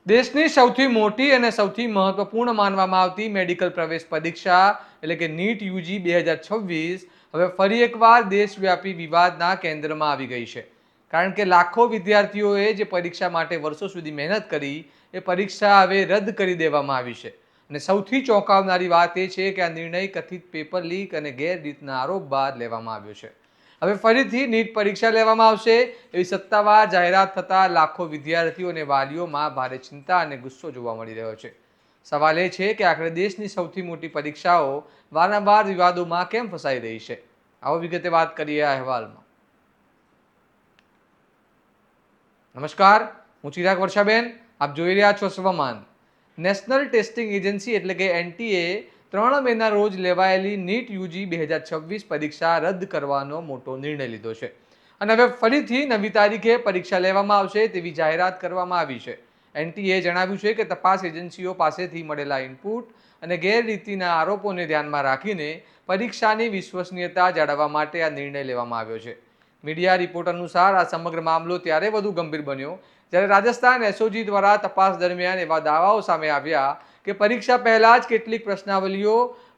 દેશની સૌથી મોટી અને સૌથી મહત્વપૂર્ણ માનવામાં આવતી મેડિકલ પ્રવેશ પરીક્ષા એટલે કે નીટ યુજી 2026 હવે ફરી એકવાર દેશવ્યાપી વિવાદના કેન્દ્રમાં આવી ગઈ છે. કારણ કે લાખો વિદ્યાર્થીઓએ જે પરીક્ષા માટે વર્ષો સુધી મહેનત કરી એ પરીક્ષા હવે રદ કરી દેવામાં આવી છે. અને સૌથી ચોંકાવનારી વાત એ છે કે આ નિર્ણય કથિત પેપર લીક અને ગેરરીતના આરોપ બાદ લેવામાં આવ્યો છે. હવે ફરીથી નીટ પરીક્ષા લેવામાં આવશે એવી સત્તાવાર જાહેરાત થતાં લાખો વિદ્યાર્થીઓ અને વાલીઓમાં ભારે ચિંતા અને ગુસ્સો જોવા મળી રહ્યો છે. સવાલ એ છે કે આખરે દેશની સૌથી મોટી પરીક્ષાઓ વારંવાર વિવાદોમાં કેમ ફસાઈ રહી છે? આવો વિગતે વાત કરીએ આ અહેવાલમાં. નમસ્કાર, હું ચિરાગ વર્ષાબેન. આપ જોઈ રહ્યા છો સ્વમાન. નેશનલ ટેસ્ટિંગ એજન્સી એટલે કે એનટીએ 3 મેના રોજ લેવાયેલી નીટ યુજી 2026 પરીક્ષા રદ કરવાનો મોટો નિર્ણય લીધો છે અને હવે ફરીથી નવી તારીખે પરીક્ષા લેવામાં આવશે તેવી જાહેરાત કરવામાં આવી છે. એનટીએ જણાવ્યું છે કે તપાસ એજન્સીઓ પાસેથી મળેલા ઇનપુટ અને ગેરરીતિના આરોપોને ધ્યાનમાં રાખીને પરીક્ષાની વિશ્વસનીયતા જાળવવા માટે આ નિર્ણય લેવામાં આવ્યો છે. મીડિયા રિપોર્ટ અનુસાર આ સમગ્ર મામલો ત્યારે વધુ ગંભીર બન્યો જ્યારે રાજસ્થાન એસઓજી દ્વારા તપાસ દરમિયાન એવા દાવાઓ સામે આવ્યા કે પરીક્ષા પહેલા જ કેટલીક પ્રશ્નાવલીઓ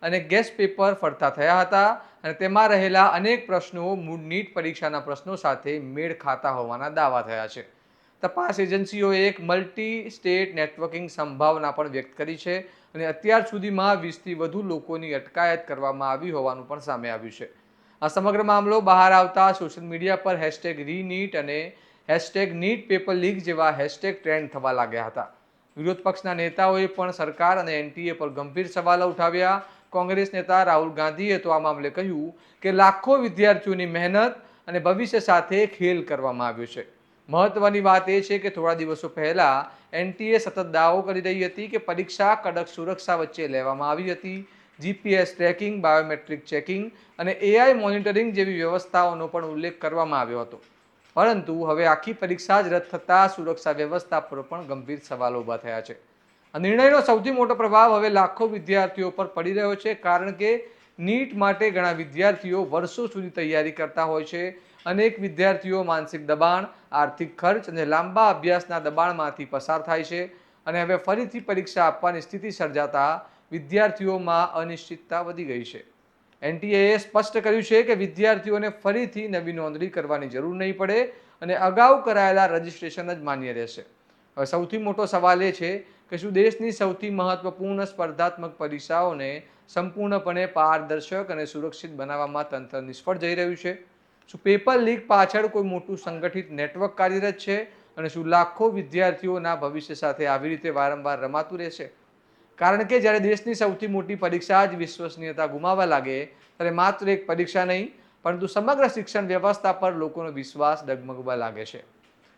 અને ગેસ પેપર ફરતા થયા હતા અને તેમાં રહેલા અનેક પ્રશ્નો મૂળ નીટ પરીક્ષાના પ્રશ્નો સાથે મેળ ખાતા હોવાના દાવા થયા છે. તપાસ એજન્સીઓએ એક મલ્ટી સ્ટેટ નેટવર્કિંગ સંભાવના પણ વ્યક્ત કરી છે અને અત્યાર સુધીમાં 20થી વધુ લોકોની અટકાયત કરવામાં આવી હોવાનું પણ સામે આવ્યું છે. આ સમગ્ર મામલો બહાર આવતા સોશિયલ મીડિયા પર #રીનીટ અને #નીટ પેપર લીક જેવા હેશટેગ ટ્રેન્ડ થવા લાગ્યા હતા. વિરોધ પક્ષના નેતાઓએ પણ સરકાર અને એનટીએ પર ગંભીર સવાલો ઉઠાવ્યા. કોંગ્રેસ નેતા રાહુલ ગાંધીએ તો આ મામલે કહ્યું કે લાખો વિદ્યાર્થીઓની મહેનત અને ભવિષ્ય સાથે ખેલ કરવામાં આવ્યો છે. મહત્વની વાત એ છે કે થોડા દિવસો પહેલા એનટીએ સતત દાવો કરી રહી હતી કે પરીક્ષા કડક સુરક્ષા વચ્ચે લેવામાં આવી હતી. જીપીએસ ટ્રેકિંગ, બાયોમેટ્રિક ચેકિંગ અને એઆઈ મોનિટરિંગ જેવી વ્યવસ્થાઓનો પણ ઉલ્લેખ કરવામાં આવ્યો હતો. પરંતુ હવે આખી પરીક્ષા જ રદ થતાં સુરક્ષા વ્યવસ્થા પર પણ ગંભીર સવાલો ઊભા થયા છે. આ નિર્ણયનો સૌથી મોટો પ્રભાવ હવે લાખો વિદ્યાર્થીઓ પર પડી રહ્યો છે કારણ કે નીટ માટે ઘણા વિદ્યાર્થીઓ વર્ષો સુધી તૈયારી કરતા હોય છે. અનેક વિદ્યાર્થીઓ માનસિક દબાણ, આર્થિક ખર્ચ અને લાંબા અભ્યાસના દબાણમાંથી પસાર થાય છે અને હવે ફરીથી પરીક્ષા આપવાની સ્થિતિ સર્જાતા વિદ્યાર્થીઓમાં અનિશ્ચિતતા વધી ગઈ છે. એનટીએએ સ્પષ્ટ કર્યું છે કે વિદ્યાર્થીઓને ફરીથી નવી નોંધણી કરવાની જરૂર નહીં પડે અને અગાઉ કરાયેલા રજિસ્ટ્રેશન જ માન્ય રહેશે. હવે સૌથી મોટો સવાલ એ છે કે શું દેશની સૌથી મહત્વપૂર્ણ સ્પર્ધાત્મક પરીક્ષાઓને સંપૂર્ણપણે પારદર્શક અને સુરક્ષિત બનાવવામાં તંત્ર નિષ્ફળ જઈ રહ્યું છે? શું પેપર લીક પાછળ કોઈ મોટું સંગઠિત નેટવર્ક કાર્યરત છે અને શું લાખો વિદ્યાર્થીઓના ભવિષ્ય સાથે આવી રીતે વારંવાર રમાતું રહેશે? કારણ કે જ્યારે દેશની સૌથી મોટી પરીક્ષા જ વિશ્વસનીયતા ગુમાવવા લાગે ત્યારે માત્ર એક પરીક્ષા નહીં પરંતુ સમગ્ર શિક્ષણ વ્યવસ્થા પર લોકોનો વિશ્વાસ ડગમગવા લાગે છે.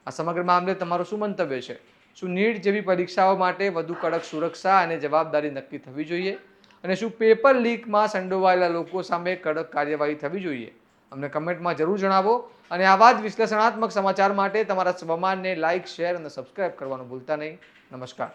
આ સમગ્ર મામલે તમારું શું મંતવ્ય છે? શું નીટ જેવી પરીક્ષાઓ માટે વધુ કડક સુરક્ષા અને જવાબદારી નક્કી થવી જોઈએ? અને શું પેપર લીકમાં સંડોવાયેલા લોકો સામે કડક કાર્યવાહી થવી જોઈએ? અમને કમેન્ટમાં જરૂર જણાવો અને આવા જ વિશ્લેષણાત્મક સમાચાર માટે તમારા સ્વમાનને લાઇક, શેર અને સબસ્ક્રાઇબ કરવાનું ભૂલતા નહીં. નમસ્કાર.